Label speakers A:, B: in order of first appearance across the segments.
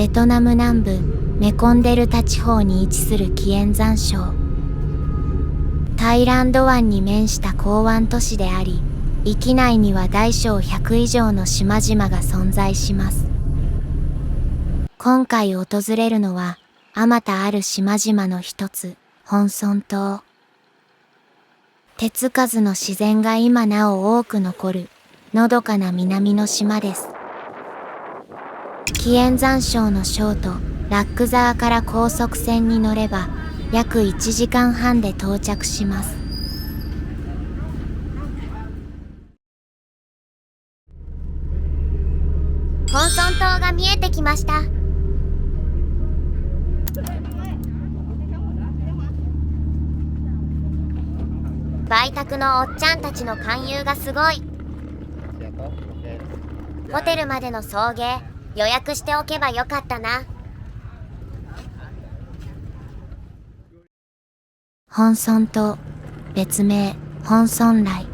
A: ベトナム南部メコンデルタ地方に位置する紀元山省。タイランド湾に面した港湾都市であり、域内には大小100以上の島々が存在します。今回訪れるのは、あまたある島々の一つ、本村島。手つかずの自然が今なお多く残る、のどかな南の島です。紀元山省の省都、ラックザーから高速船に乗れば、約1時間半で到着します。
B: 本村島が見えてきました。売宅のおっちゃんたちの勧誘がすごい。ホテルまでの送迎予約しておけばよかったな。
A: 本村島、別名本村来。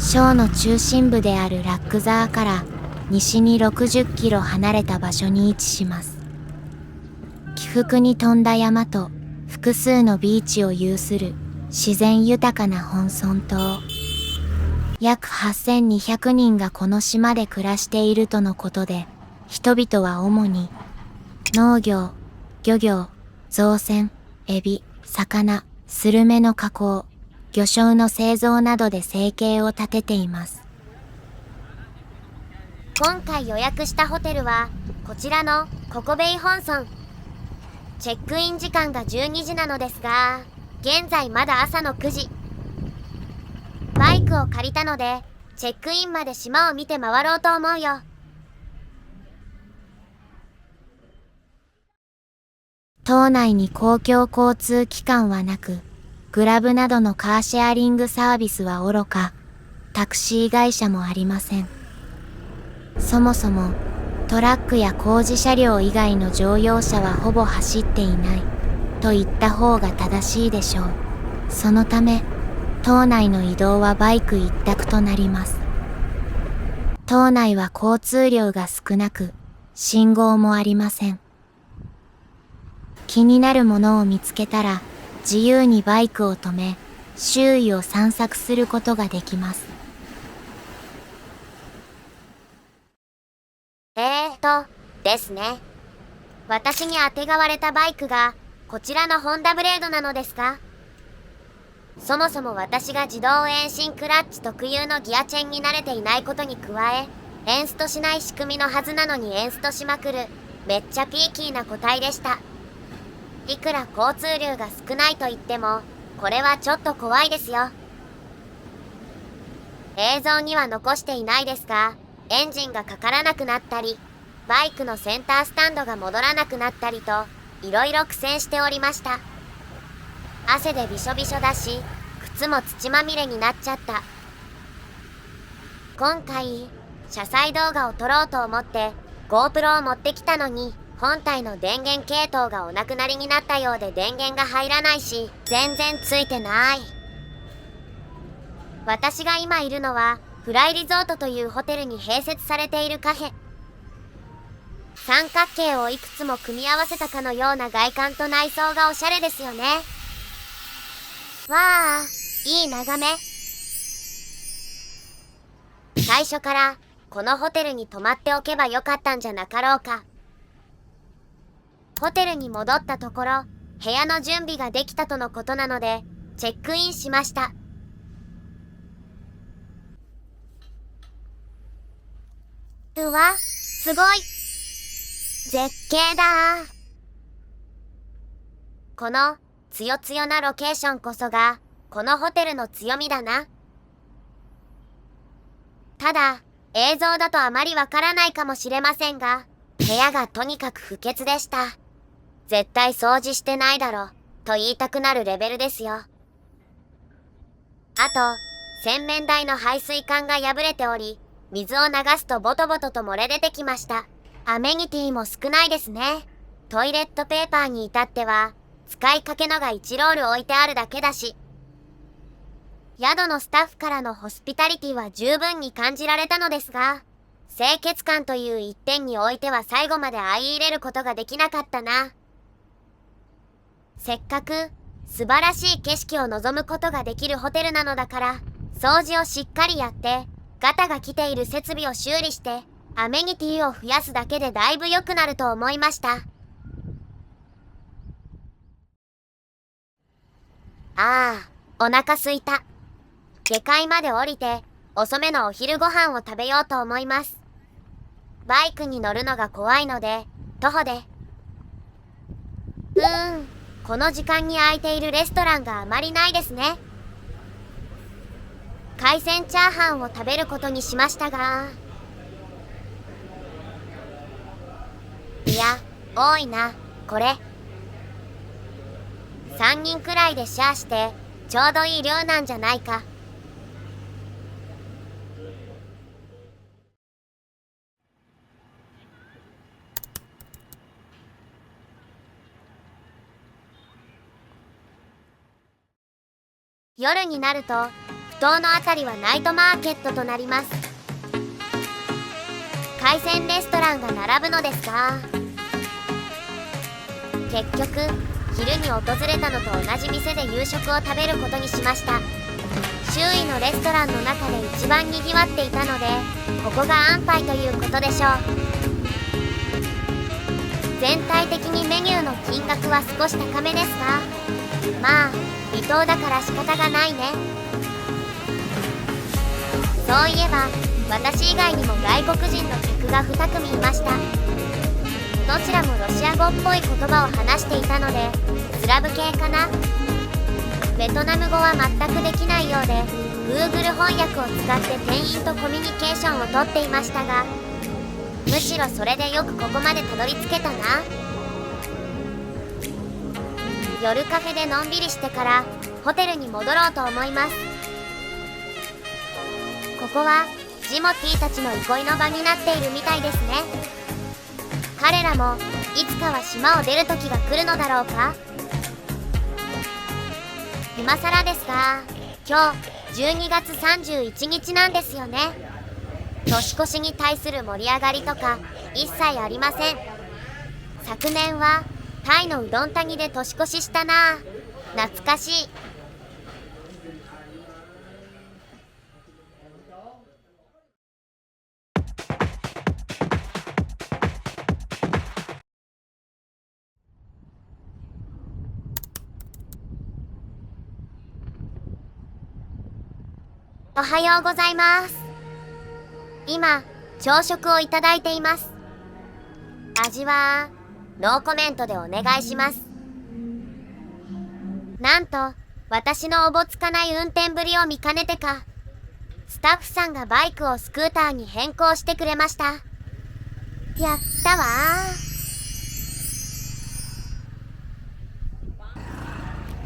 A: 省の中心部であるラックザーから西に60キロ離れた場所に位置します。起伏に富んだ山と複数のビーチを有する自然豊かな本村島。約8200人がこの島で暮らしているとのことで、人々は主に農業、漁業、造船、エビ、魚、スルメの加工、魚醤の製造などで生計を立てています。
B: 今回予約したホテルはこちらのココベイ本村。チェックイン時間が12時なのですが、現在まだ朝の9時。バイクを借りたのでチェックインまで島を見て回ろうと思うよ。
A: 島内に公共交通機関はなく、グラブなどのカーシェアリングサービスはおろか、タクシー会社もありません。そもそもトラックや工事車両以外の乗用車はほぼ走っていないと言った方が正しいでしょう。そのため島内の移動はバイク一択となります。島内は交通量が少なく、信号もありません。気になるものを見つけたら自由にバイクを止め、周囲を散策することができます。
B: ですね。私にあてがわれたバイクがこちらのホンダブレードなのですか？そもそも私が自動遠心クラッチ特有のギアチェンに慣れていないことに加え、エンストしない仕組みのはずなのにエンストしまくる、めっちゃピーキーな個体でした。いくら交通量が少ないと言っても、これはちょっと怖いですよ。映像には残していないですが、エンジンがかからなくなったり、バイクのセンタースタンドが戻らなくなったりと、いろいろ苦戦しておりました。汗でびしょびしょだし、靴も土まみれになっちゃった。今回、車載動画を撮ろうと思って GoPro を持ってきたのに、本体の電源系統がお亡くなりになったようで電源が入らないし、全然ついてない。私が今いるのは、フライリゾートというホテルに併設されているカフェ。三角形をいくつも組み合わせたかのような外観と内装がおしゃれですよね。わあ、いい眺め。最初からこのホテルに泊まっておけばよかったんじゃなかろうか。ホテルに戻ったところ、部屋の準備ができたとのことなので、チェックインしました。うわ、すごい。絶景だ。このつよつよなロケーションこそがこのホテルの強みだな。ただ映像だとあまりわからないかもしれませんが、部屋がとにかく不潔でした。絶対掃除してないだろと言いたくなるレベルですよ。あと洗面台の排水管が破れており、水を流すとボトボトと漏れ出てきました。アメニティも少ないですね。トイレットペーパーに至っては使いかけのが1ロール置いてあるだけだし、宿のスタッフからのホスピタリティは十分に感じられたのですが、清潔感という一点においては最後まで相入れることができなかったな。せっかく素晴らしい景色を望むことができるホテルなのだから、掃除をしっかりやって、ガタが来ている設備を修理して、アメニティを増やすだけでだいぶ良くなると思いました。ああ、お腹すいた。下界まで降りて、遅めのお昼ご飯を食べようと思います。バイクに乗るのが怖いので、徒歩で。この時間に空いているレストランがあまりないですね。海鮮チャーハンを食べることにしましたが、いや、多いな、これ。3人くらいでシェアして、ちょうどいい量なんじゃないか。夜になると、埠頭のあたりはナイトマーケットとなります。海鮮レストランが並ぶのですが、結局昼に訪れたのと同じ店で夕食を食べることにしました。周囲のレストランの中で一番にぎわっていたので、ここが安牌ということでしょう。全体的にメニューの金額は少し高めですが、まあ離島だから仕方がないね。そういえば私以外にも外国人の客が2組いました。どちらもロシア語っぽい言葉を話していたので、スラブ系かな。ベトナム語は全くできないようで、 Google 翻訳を使って店員とコミュニケーションをとっていましたが、むしろそれでよくここまでたどり着けたな。夜カフェでのんびりしてからホテルに戻ろうと思います。ここはジモティーたちの憩いの場になっているみたいですね。彼らもいつかは島を出る時が来るのだろうか。今更ですが、今日12月31日なんですよね。年越しに対する盛り上がりとか一切ありません。昨年はタイのうどん谷で年越ししたな。懐かしい。おはようございます。今朝食をいただいています。味はノーコメントでお願いします。なんと私のおぼつかない運転ぶりを見かねてか、スタッフさんがバイクをスクーターに変更してくれました。やったわ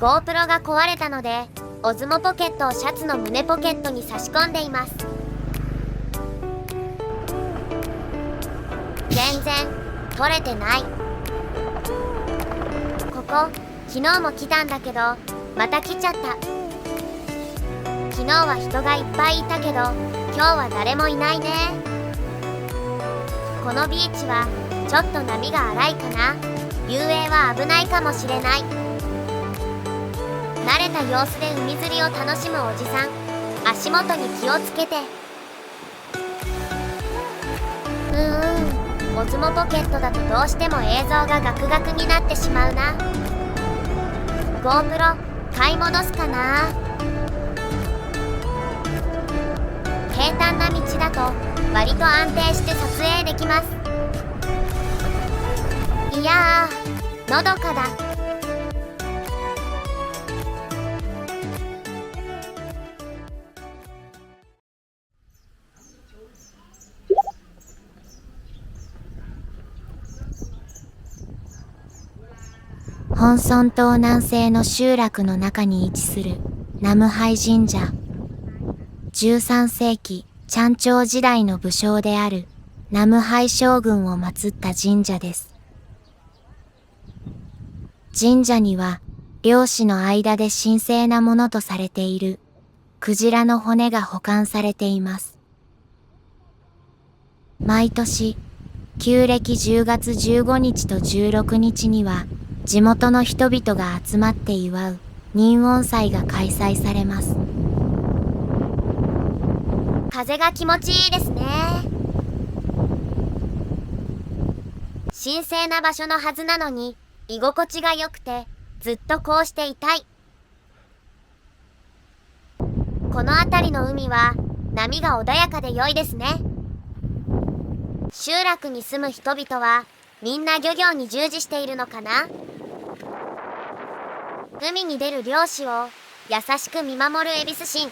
B: ー。 GoPro が壊れたので、オズモポケットをシャツの胸ポケットに差し込んでいます。全然撮れてない。ここ昨日も来たんだけど、また来ちゃった。昨日は人がいっぱいいたけど、今日は誰もいないね。このビーチはちょっと波が荒いかな。遊泳は危ないかもしれない。慣れた様子で海釣りを楽しむおじさん、足元に気をつけて。オズモポケットだとどうしても映像がガクガクになってしまうな。 GoPro 買い戻すかな。平坦な道だと割と安定して撮影できます。いやー、のどかだ。
A: 本村島南西の集落の中に位置するナムハイ神社。13世紀チャンチョウ時代の武将であるナムハイ将軍を祀った神社です。神社には漁師の間で神聖なものとされているクジラの骨が保管されています。毎年旧暦10月15日と16日には地元の人々が集まって祝う任音祭が開催されます。
B: 風が気持ちいいですね。神聖な場所のはずなのに居心地が良くてずっとこうしていたい。この辺りの海は波が穏やかで良いですね。集落に住む人々はみんな漁業に従事しているのかな。海に出る漁師を優しく見守る恵比寿神。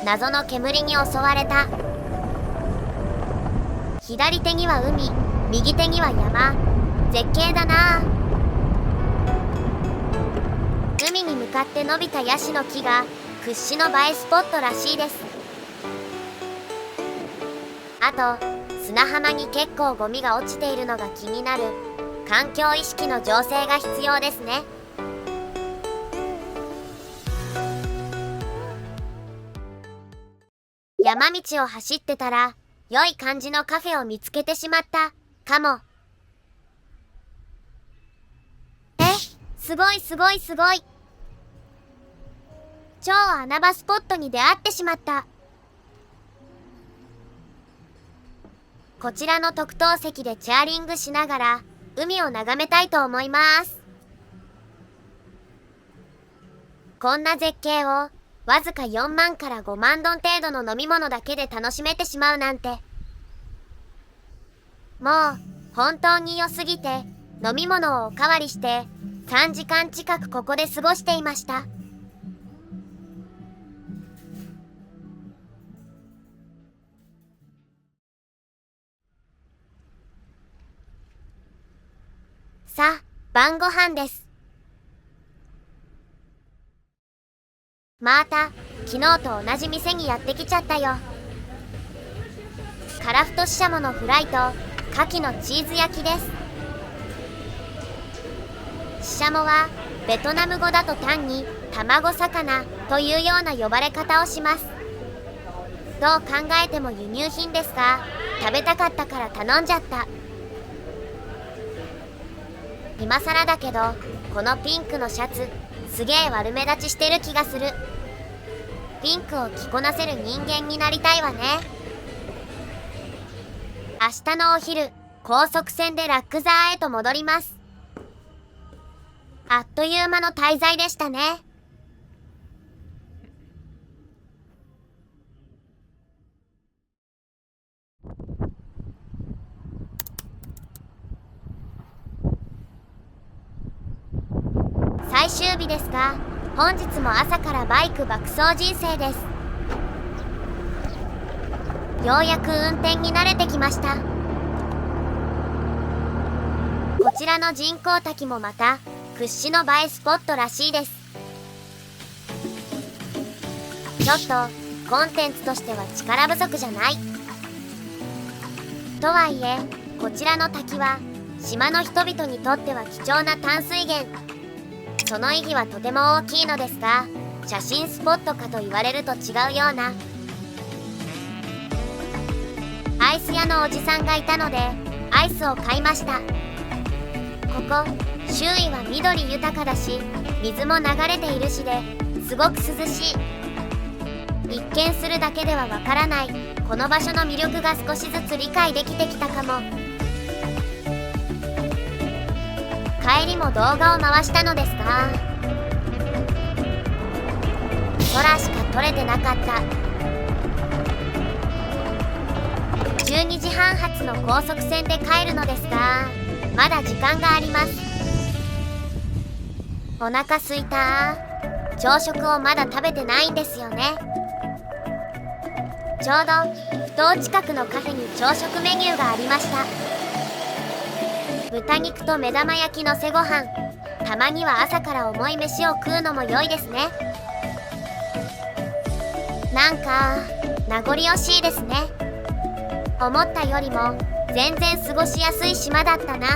B: 謎の煙に襲われた。左手には海、右手には山。絶景だな。海に向かって伸びたヤシの木が屈指の映えスポットらしいです。あと砂浜に結構ゴミが落ちているのが気になる。環境意識の醸成が必要ですね。山道を走ってたら良い感じのカフェを見つけてしまったかも。すごいすごいすごい。超穴場スポットに出会ってしまった。こちらの特等席でチェアリングしながら海を眺めたいと思います。こんな絶景をわずか4万から5万ドン程度の飲み物だけで楽しめてしまうなんて。もう本当に良すぎて飲み物をおかわりして3時間近くここで過ごしていました。さあ、晩ご飯です。また昨日と同じ店にやってきちゃったよ。カラフトシシャモのフライと牡蠣のチーズ焼きです。シシャモはベトナム語だと単に卵魚というような呼ばれ方をします。どう考えても輸入品ですが、食べたかったから頼んじゃった。今更だけどこのピンクのシャツすげえ悪目立ちしてる気がする。ピンクを着こなせる人間になりたいわね。明日のお昼、高速船でラックザーへと戻ります。あっという間の滞在でしたね。最終日ですが、本日も朝からバイク爆走人生です。ようやく運転に慣れてきました。こちらの人工滝もまた屈指の映えスポットらしいです。ちょっとコンテンツとしては力不足じゃない。とはいえこちらの滝は島の人々にとっては貴重な淡水源。その意義はとても大きいのですが、写真スポットかと言われると違うような。アイス屋のおじさんがいたのでアイスを買いました。ここ周囲は緑豊かだし水も流れているしですごく涼しい。一見するだけではわからないこの場所の魅力が少しずつ理解できてきたかも。帰りも動画を回したのですが空しか撮れてなかった。12時半発の高速船で帰るのですがまだ時間があります。お腹すいた。朝食をまだ食べてないんですよね。ちょうどふ頭近くのカフェに朝食メニューがありました。豚肉と目玉焼きのせご飯。たまには朝から重い飯を食うのも良いですね。なんか名残惜しいですね。思ったよりも全然過ごしやすい島だったな。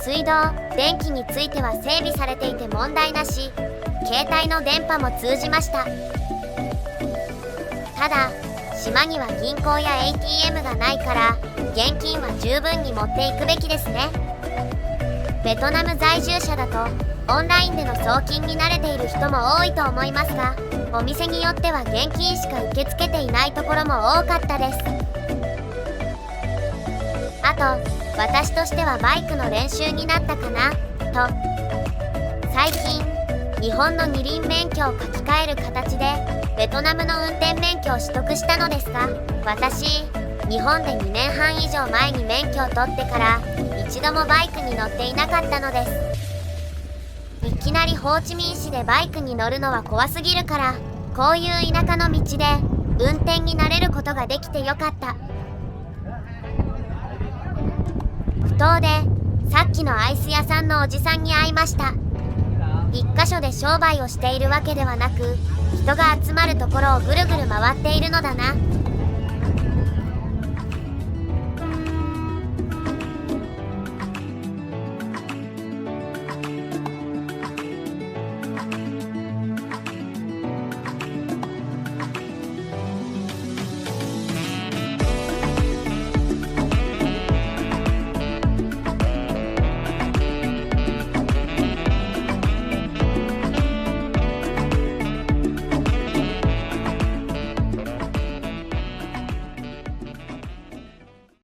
B: 水道、電気については整備されていて問題なし、携帯の電波も通じました。ただ、島には銀行や ATM がないから現金は十分に持っていくべきですね。ベトナム在住者だとオンラインでの送金に慣れている人も多いと思いますが、お店によっては現金しか受け付けていないところも多かったです。あと、私としてはバイクの練習になったかなと。最近日本の二輪免許を書き換える形でベトナムの運転免許を取得したのですが、私日本で2年半以上前に免許を取ってから一度もバイクに乗っていなかったのです。いきなりホーチミン市でバイクに乗るのは怖すぎるから、こういう田舎の道で運転に慣れることができてよかった。ふ頭でさっきのアイス屋さんのおじさんに会いました。一箇所で商売をしているわけではなく、人が集まるところをぐるぐる回っているのだな。